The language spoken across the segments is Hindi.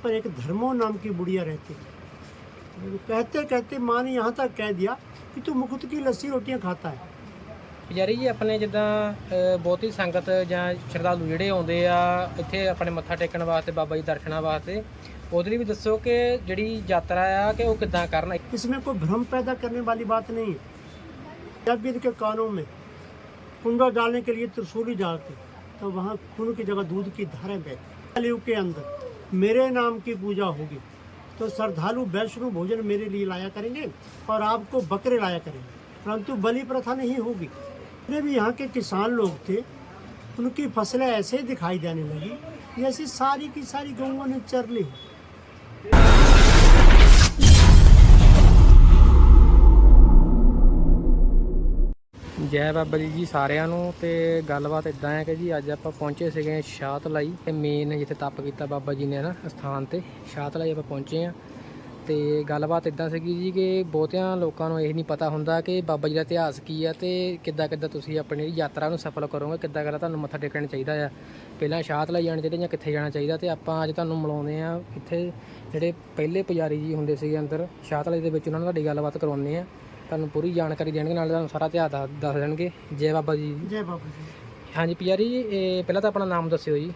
पर एक धर्मो नाम की बुढ़िया रहती थी। कहते कहते माँ ने यहाँ तक कह दिया कि तू मुकुट की लस्सी रोटियाँ खाता है। ਪੁਜਾਰੀ ਜੀ ਆਪਣੇ ਜਿੱਦਾਂ ਬਹੁਤੀ ਸੰਗਤ ਜਾਂ ਸ਼ਰਧਾਲੂ ਜਿਹੜੇ ਆਉਂਦੇ ਆ ਇੱਥੇ ਆਪਣੇ ਮੱਥਾ ਟੇਕਣ ਵਾਸਤੇ ਬਾਬਾ ਜੀ ਦਰਸ਼ਨਾਂ ਵਾਸਤੇ ਉਹਦੇ ਲਈ ਵੀ ਦੱਸੋ ਕਿ ਜਿਹੜੀ ਯਾਤਰਾ ਆ ਕਿ ਉਹ ਕਿੱਦਾਂ ਕਰਨ। इसमें कोई भ्रम पैदा करने वाली बात नहीं है। जब भी इनके कानों में कुंडा डालने के लिए त्रिशूल ही डालते तो वहाँ खून की जगह दूध की धारें बहती। कलयुग के अंदर मेरे नाम की पूजा होगी तो श्रद्धालु वैष्णव भोजन मेरे लिए लाया करेंगे और आपको बकरे लाया करेंगे, परंतु बलि प्रथा नहीं होगी। जितने भी यहाँ के किसान लोग थे उनकी फसलें ऐसे ही दिखाई देने लगी जैसे सारी की सारी गौओं ने चर ली। ਜੈ ਬਾਬਾ ਜੀ ਸਾਰਿਆਂ ਨੂੰ। ਤੇ ਗੱਲਬਾਤ ਇਦਾਂ ਹੈ ਕਿ ਜੀ ਅੱਜ ਆਪਾਂ ਪਹੁੰਚੇ ਸੀਗੇ ਸ਼ਾਹਤਲਾਈ ਤੇ ਮੇਨ ਜਿੱਥੇ ਤਪ ਕੀਤਾ ਬਾਬਾ ਜੀ ਨੇ ਨਾ ਸਥਾਨ ਤੇ ਸ਼ਾਹਤਲਾਈ ਆਪਾਂ ਪਹੁੰਚੇ ਆ। ਤੇ ਗੱਲਬਾਤ ਇਦਾਂ ਸੀਗੀ ਜੀ ਕਿ ਬਹੁਤਿਆਂ ਲੋਕਾਂ ਨੂੰ ਇਹ ਨਹੀਂ ਪਤਾ ਹੁੰਦਾ ਕਿ ਬਾਬਾ ਜੀ ਦਾ ਇਤਿਹਾਸ ਕੀ ਆ ਤੇ ਕਿੱਦਾਂ ਕਿੱਦਾਂ ਤੁਸੀਂ ਆਪਣੀ ਯਾਤਰਾ ਨੂੰ ਸਫਲ ਕਰੋਗੇ, ਕਿੱਦਾਂ ਕਿੱਦਾਂ ਤੁਹਾਨੂੰ ਮੱਥਾ ਟੇਕਣਾ ਚਾਹੀਦਾ ਆ, ਪਹਿਲਾਂ ਸ਼ਾਹਤਲਾਈ ਜਾਣਾ ਚਾਹੀਦਾ ਜਾਂ ਕਿੱਥੇ ਜਾਣਾ ਚਾਹੀਦਾ। ਤੇ ਆਪਾਂ ਅੱਜ ਤੁਹਾਨੂੰ ਮਿਲਾਉਂਦੇ ਆ ਇੱਥੇ ਜਿਹੜੇ ਪਹਿਲੇ ਪੁਜਾਰੀ ਜੀ ਹੁੰਦੇ ਸੀਗੇ ਅੰਦਰ ਸ਼ਾਹਤਲਾਈ ਦੇ ਵਿੱਚ, ਉਹਨਾਂ ਨਾਲ ਤੁਹਾਡੀ ਗੱਲਬਾਤ ਕਰਵਾਉਂਦੇ ਆ, ਤੁਹਾਨੂੰ ਪੂਰੀ ਜਾਣਕਾਰੀ ਦੇਣਗੇ, ਨਾਲ ਤੁਹਾਨੂੰ ਸਾਰਾ ਇਤਿਹਾਸ ਦੱਸ ਦੇਣਗੇ। ਜੈ ਬਾਬਾ ਜੀ। जय बाबा जी। ਹਾਂਜੀ ਪੁਜਾਰੀ ਜੀ, ਇਹ ਪਹਿਲਾਂ ਤਾਂ ਆਪਣਾ ਨਾਮ ਦੱਸਿਓ ਜੀ।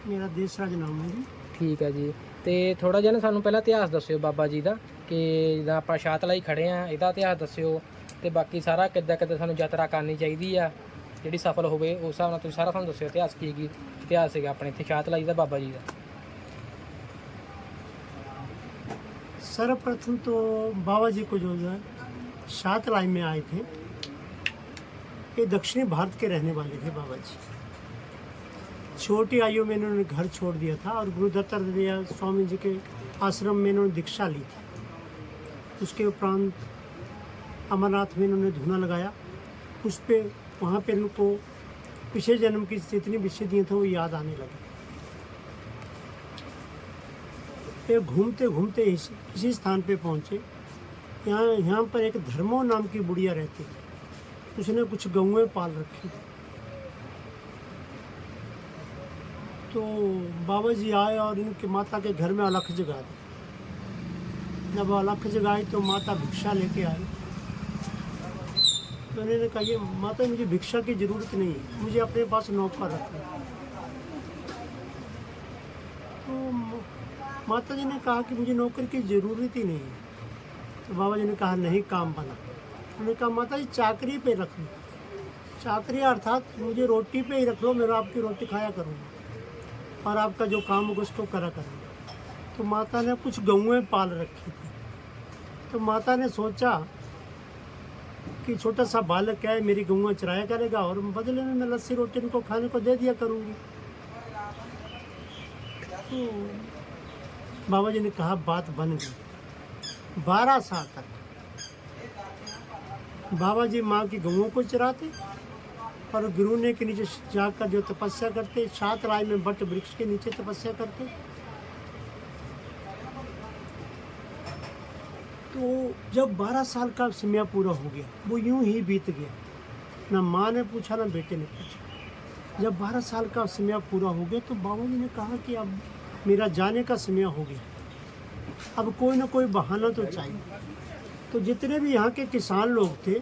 मेरा देशराज नाम है जी। ਠੀਕ ਹੈ ਜੀ। ਤੇ ਥੋੜਾ ਜਿਹਾ ਨਾ ਸਾਨੂੰ ਪਹਿਲਾਂ ਇਤਿਹਾਸ ਦੱਸਿਓ ਬਾਬਾ ਜੀ ਦਾ, ਕਿ ਜਿੱਦਾਂ ਆਪਾਂ ਸ਼ਾਹਤਲਾਈ ਖੜੇ ਆ ਇਹਦਾ ਇਤਿਹਾਸ ਦੱਸਿਓ, ਤੇ ਬਾਕੀ ਸਾਰਾ ਕਿੱਦਾਂ ਕਿੱਦਾਂ ਸਾਨੂੰ ਯਾਤਰਾ ਕਰਨੀ ਚਾਹੀਦੀ ਆ ਜਿਹੜੀ ਸਫਲ ਹੋਵੇ ਉਸ ਹਿਸਾਬ ਨਾਲ ਤੁਸੀਂ ਸਾਰਾ ਸਾਨੂੰ ਦੱਸਿਓ ਇਤਿਹਾਸ ਕੀ ਇਤਿਹਾਸ ਸੀਗਾ ਆਪਣੇ ਇੱਥੇ ਸ਼ਾਹਤਲਾਈ ਦਾ ਬਾਬਾ ਜੀ ਦਾ। सर्वप्रथम तो बाबा जी को जो है शाहतलाई में आए थे, ये दक्षिणी भारत के रहने वाले थे बाबा जी। छोटी आयु में इन्होंने घर छोड़ दिया था और गुरु दत्तात्रेय स्वामी जी के आश्रम में इन्होंने दीक्षा ली थी। उसके उपरांत अमरनाथ में इन्होंने धूना लगाया, उस पे वहाँ पे इनको पिछले जन्म की जितनी विशेषताएं थे वो याद आने लगी। ये घूमते घूमते इसी स्थान पे पहुँचे। यहाँ पर एक धर्मो नाम की बुढ़िया रहती थी, उसने कुछ गौएं पाल रखी थी। तो बाबा जी आए और इनके माता के घर में अलख जगा दी। जब अलख जगाई तो माता भिक्षा लेके आई। तो उन्होंने कहा ये माता मुझे भिक्षा की ज़रूरत नहीं है, मुझे अपने पास नौकर रखना। तो माता जी ने कहा कि मुझे नौकर की ज़रूरत ही नहीं है। तो बाबा जी ने कहा नहीं, काम बना। उन्होंने कहा माता जी चाकरी पे रख लो। चाकरी अर्थात मुझे रोटी पे ही रख लो, मैं आपकी रोटी खाया करूँगा और आपका जो काम होगा उसको करा करूँगा। तो माता ने कुछ गौएं पाल रखी थी। तो माता ने सोचा कि छोटा सा बालक है, मेरी गौएं चराया करेगा और बदले में मैं लस्सी रोटी इनको खाने को दे दिया करूँगी। तो बाबा जी ने कहा बात बन गई। 12 साल तक बाबा जी माँ की गौओं को चराते और गुरुने के नीचे जाकर जो तपस्या करते, शाहतलाई में बट वृक्ष के नीचे तपस्या करते। तो जब 12 साल का समय पूरा हो गया, वो यूं ही बीत गया। ना माँ ने पूछा ना बेटे ने पूछा। जब 12 साल का समय पूरा हो गया तो बाबा जी ने कहा कि अब मेरा जाने का समय हो गया, अब कोई ना कोई बहाना तो चाहिए। तो जितने भी यहाँ के किसान लोग थे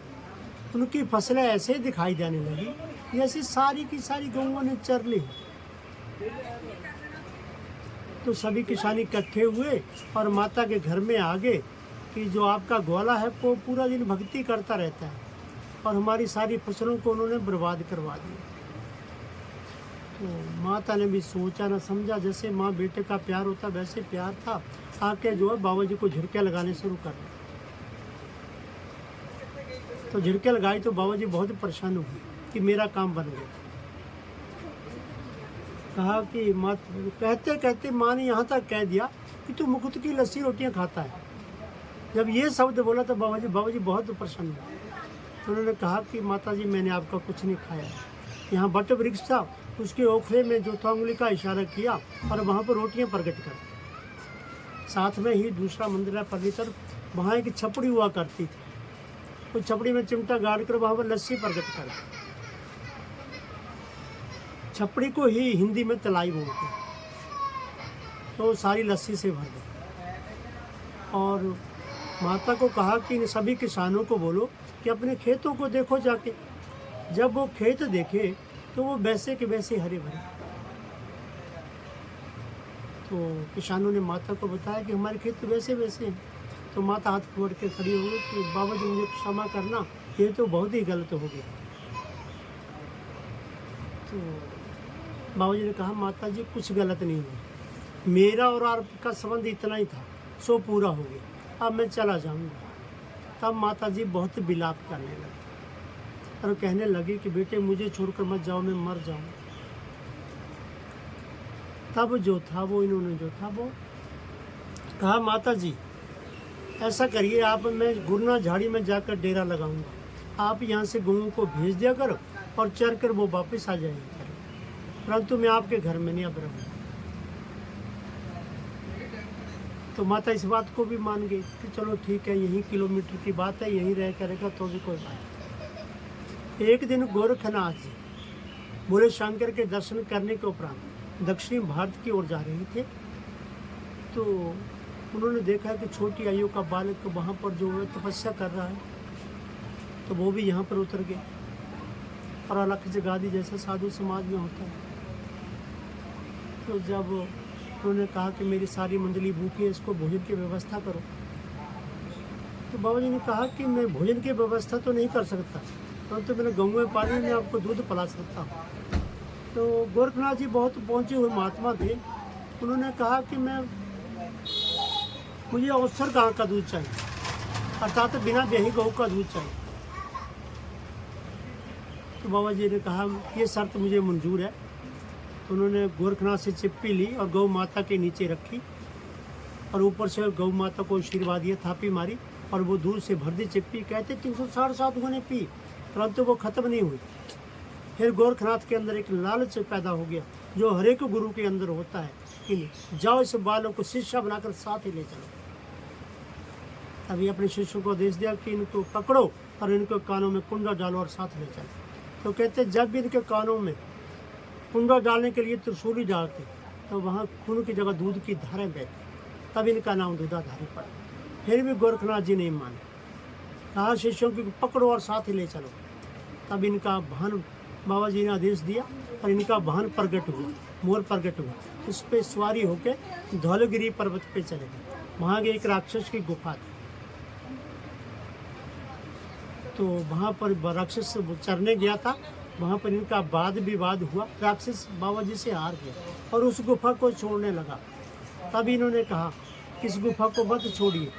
उनकी फसलें ऐसे ही दिखाई देने लगी जैसे सारी की सारी गौओं ने चर ली। तो सभी किसान इकट्ठे हुए और माता के घर में आ गए कि जो आपका ग्वाला है वो पूरा दिन भक्ति करता रहता है और हमारी सारी फसलों को उन्होंने बर्बाद करवा दिया। तो माता ने भी सोचा ना समझा, जैसे माँ बेटे का प्यार होता वैसे प्यार था। आके जो है बाबा जी को झिड़के लगाने शुरू कर दिए। तो झिड़के लगाई तो बाबा जी बहुत परेशान हुए कि मेरा काम बन गया। कहा कि माँ, कहते कहते माँ ने यहाँ तक कह दिया कि तू मुकुट की लस्सी रोटियाँ खाता है। जब ये शब्द बोला तो बाबा जी बहुत प्रसन्न हुए। तो उन्होंने कहा कि माता जी मैंने आपका कुछ नहीं खाया। यहाँ बट वृक्ष था, उसके ओखले में जो था उंगली का इशारा किया और वहाँ पर रोटियाँ प्रकट कर। साथ में ही दूसरा मंदिर है पवित्र, वहाँ एक छपड़ी हुआ करती थी। उस छपड़ी में चिमटा गाड़ कर वहाँ पर लस्सी प्रकट कर। छपड़ी को ही हिंदी में तलाई बोलते हैं। तो सारी लस्सी से भर गई। और माता को कहा कि इन सभी किसानों को बोलो कि अपने खेतों को देखो जाके। जब वो खेत देखे तो वो वैसे के वैसे हरे भरे। तो किसानों ने माता को बताया कि हमारे खेत तो वैसे वैसे हैं। तो माता हाथ जोड़ के खड़ी हो गई कि बाबा जी मुझे क्षमा करना, ये तो बहुत ही गलत हो गया। तो बाबा जी ने कहा माता जी कुछ गलत नहीं हुआ, मेरा और आपका संबंध इतना ही था, सो पूरा हो गया, अब मैं चला जाऊंगा। तब माता जी बहुत विलाप करने लगी और कहने लगी कि बेटे मुझे छोड़कर मत जाओ, मैं मर जाऊंगा। तब जो था वो इन्होंने जो था वो कहा माता जी ऐसा करिए आप, मैं गुरना झाड़ी में जाकर डेरा लगाऊंगा, आप यहाँ से गऊँ को भेज दिया करो और चर कर वो वापस आ जाएंगे, परंतु मैं आपके घर में नहीं अब रहूँगा। तो माता इस बात को भी मान गई कि चलो ठीक है, यही किलोमीटर की बात है, यहीं रह करेगा तो भी कोई बात नहीं। एक दिन गोरखनाथ जी बोले शंकर के दर्शन करने के उपरांत दक्षिणी भारत की ओर जा रहे थे। तो उन्होंने देखा कि छोटी आयु का बालक वहाँ पर जो है तपस्या कर रहा है, तो वो भी यहाँ पर उतर गए और अलख जगादी जैसा साधु समाज में होता है। तो जब उन्होंने कहा कि मेरी सारी मंडली भूखी है, इसको भोजन की व्यवस्था करो, तो बाबा जी ने कहा कि मैं भोजन की व्यवस्था तो नहीं कर सकता, परंतु मैंने गऊ में पानी में आपको दूध पिला सकता हूँ। तो गोरखनाथ जी बहुत पहुँचे हुए महात्मा थे, उन्होंने कहा कि मुझे अवसर गाय का दूध चाहिए, अर्थात बिना दही गऊ का दूध चाहिए। तो बाबा जी ने कहा ये शर्त मुझे मंजूर है। तो उन्होंने गोरखनाथ से चिप्पी ली और गौ माता के नीचे रखी और ऊपर से गौ माता को आशीर्वाद दिया, थापी मारी और वो दूध से भर दी चिप्पी। कहते 367 उन्होंने पी, परंतु वो खत्म नहीं हुई। फिर गोरखनाथ के अंदर एक लालच पैदा हो गया जो हर एक गुरु के अंदर होता है कि जाओ इस बालों को शिष्य बनाकर साथ ही ले चलो। तभी अपने शिष्यों को आदेश दिया कि इनको पकड़ो और इनको कानों में कुंडा डालो और साथ ले चलो। तो कहते जब भी इनके कानों में कुंडा डालने के लिए त्रिशूली डालते तो वहाँ खून की जगह दूध की धारें बहती, तब इनका नाम दूधाधारी पड़ा। फिर भी गोरखनाथ जी नहीं माने, कहा शिष्यों को पकड़ो और साथ ही ले चलो। तब इनका वाहन बाबा जी ने आदेश दिया और इनका वाहन प्रगट हुआ, मोर प्रगट हुआ। उस पर सवारी होकर धौलगिरी पर्वत पे चले गए। वहाँ के एक राक्षस की गुफा थी, तो वहाँ पर राक्षस चरने गया था, वहाँ पर इनका वाद विवाद हुआ। राक्षस बाबा जी से हार गया और उस गुफा को छोड़ने लगा। तब इन्होंने कहा कि इस गुफा को मत छोड़िए,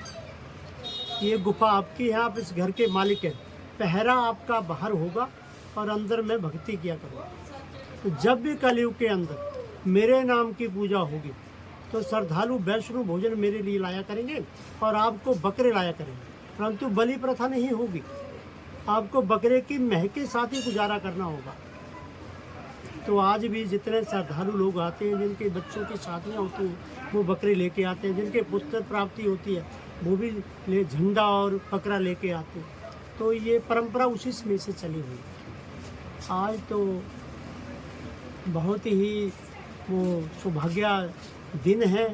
ये गुफा आपकी है, आप इस घर के मालिक हैं, पहरा आपका बाहर होगा और अंदर में भक्ति किया करूँगा। तो जब भी कलयुग के अंदर मेरे नाम की पूजा होगी तो श्रद्धालु वैष्णव भोजन मेरे लिए लाया करेंगे और आपको बकरे लाया करेंगे, परंतु बलि प्रथा नहीं होगी। आपको बकरे की मह के साथ ही गुजारा करना होगा। तो आज भी जितने श्रद्धालु लोग आते हैं, जिनके बच्चों की शादियाँ होती हैं, वो बकरे लेके आते हैं, जिनके पुत्र प्राप्ति होती है वो भी झंडा और बकरा लेके आते हैं। तो ये परंपरा उसी में से चली हुई। आज तो बहुत ही वो सौभाग्य दिन है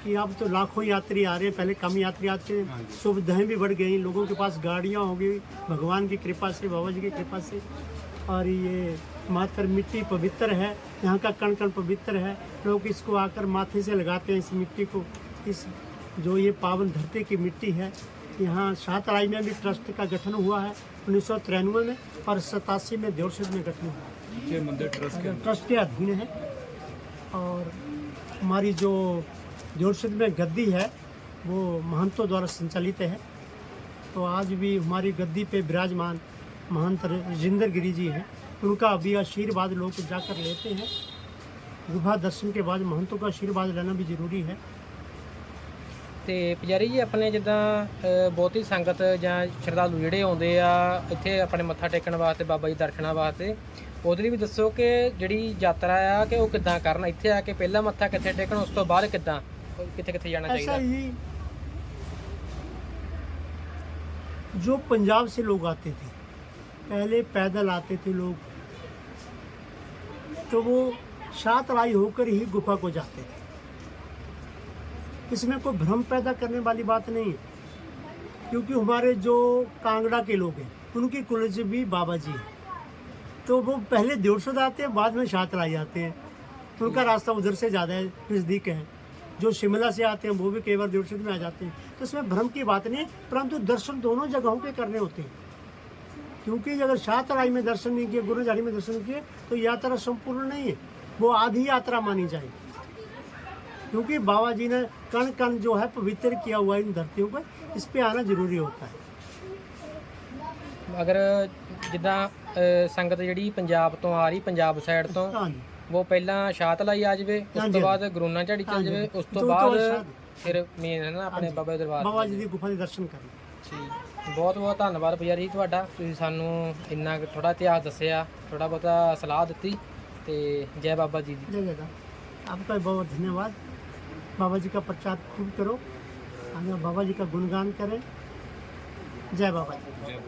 कि अब तो लाखों यात्री आ रहे हैं, पहले कम यात्री आते हैं, सुविधाएं भी बढ़ गई, लोगों के पास गाड़ियां हो गई भगवान की कृपा से, बाबा जी की कृपा से। और ये मात्र मिट्टी पवित्र है, यहाँ का कण कण पवित्र है, लोग इसको आकर माथे से लगाते हैं इस मिट्टी को। इस जो ये पावन धरती की मिट्टी है, यहाँ शाहतलाई में भी ट्रस्ट का गठन हुआ है 1993 में और 87 में देवसद में गठन हुआ। ये मंदिर ट्रस्ट के अधीन है। और हमारी जो देवसद में गद्दी है वो महंतों द्वारा संचालित है। तो आज भी हमारी गद्दी पे विराजमान महंत राजेंद्र गिरी जी हैं, उनका भी आशीर्वाद लोग जाकर लेते हैं। गुफा दर्शन के बाद महंतों का आशीर्वाद लेना भी ਜ਼ਰੂਰੀ ਹੈ। ਤੇ ਪੁਜਾਰੀ ਜੀ ਆਪਣੇ ਜਿੱਦਾਂ ਬਹੁਤੀ ਸੰਗਤ ਜਾਂ ਸ਼ਰਧਾਲੂ ਜਿਹੜੇ ਆਉਂਦੇ ਆ ਇੱਥੇ ਆਪਣੇ ਮੱਥਾ ਟੇਕਣ ਵਾਸਤੇ, ਬਾਬਾ ਜੀ ਦਰਸ਼ਨਾਂ ਵਾਸਤੇ, ਉਹਦੇ ਲਈ ਵੀ ਦੱਸੋ ਕਿ ਜਿਹੜੀ ਯਾਤਰਾ ਆ ਕਿ ਉਹ ਕਿੱਦਾਂ ਕਰਨ, ਇੱਥੇ ਆ ਕੇ ਪਹਿਲਾਂ ਮੱਥਾ ਕਿੱਥੇ ਟੇਕਣ, ਉਸ ਤੋਂ ਬਾਅਦ ਕਿੱਦਾਂ ਕਿੱਥੇ ਕਿੱਥੇ ਜਾਣਾ ऐसा ਚਾਹੀਦਾ। ही जो पंजाब से लोग आते थे, पहले पैदल आते थे लोग, तो वो शाहतलाई होकर ही गुफा को जाते थे। इसमें कोई भ्रम पैदा करने वाली बात नहीं है, क्योंकि हमारे जो कांगड़ा के लोग हैं उनकी कुलज भी बाबा जी है, तो वो पहले देवसुद आते हैं, बाद में शाहतलाई आते हैं, तो उनका रास्ता उधर से ज़्यादा है, नज़दीक है। जो शिमला से आते हैं वो भी कई बार देवसुद में आ जाते हैं, तो इसमें भ्रम की बात नहीं है, परंतु दर्शन दोनों जगहों के करने होते हैं। क्योंकि अगर शाहतलाई में दर्शन नहीं किए, गुरुझाड़ी में दर्शन किए, तो यात्रा संपूर्ण नहीं है, वो आधी यात्रा मानी जाएगी। क्योंकि बाबा जी ने कण कण जो है पवित्र किया हुआ है इन धरतियों पर, इस पे आना जरूरी होता है। ਅਗਰ ਜਿੱਦਾਂ ਸੰਗਤ ਜਿਹੜੀ ਪੰਜਾਬ ਤੋਂ ਆ ਰਹੀ, ਪੰਜਾਬ ਸਾਈਡ ਤੋਂ, हाँ जी, ਉਹ ਪਹਿਲਾਂ ਸ਼ਾਹਤਲਾਈ ਆ ਜਾਵੇ, ਉਸ ਹਾਂਜੀ, ਤੋਂ ਬਾਅਦ ਗੁਰੂਨਾ ਝਾੜੀ ਚੱਲ ਜਾਵੇ, ਉਸ ਤੋਂ ਤੋਂ ਬਾਅਦ ਬਾਅਦ ਫਿਰ ਮੇਨ ਹੈ ਨਾ ਆਪਣੇ ਬਾਬਾ ਦੇ ਦਰਬਾਰ बाबा जी की गुफा के दर्शन करें। ਠੀਕ। ਬਹੁਤ ਬਹੁਤ ਧੰਨਵਾਦ ਪੁਜਾਰੀ ਜੀ ਤੁਹਾਡਾ, ਤੁਸੀਂ ਸਾਨੂੰ ਇੰਨਾ ਥੋੜਾ ਇਤਿਹਾਸ ਦੱਸਿਆ, ਥੋੜਾ ਬਹੁਤਾ ਸਲਾਹ ਦਿੱਤੀ, ਤੇ ਜੈ ਬਾਬਾ ਜੀ ਦੀ। जय जयदा, आपका भी बहुत धन्यवाद। बाबा जी का प्रचार खूब करो, बाबा जी का गुणगान करें। जय बाबा जी।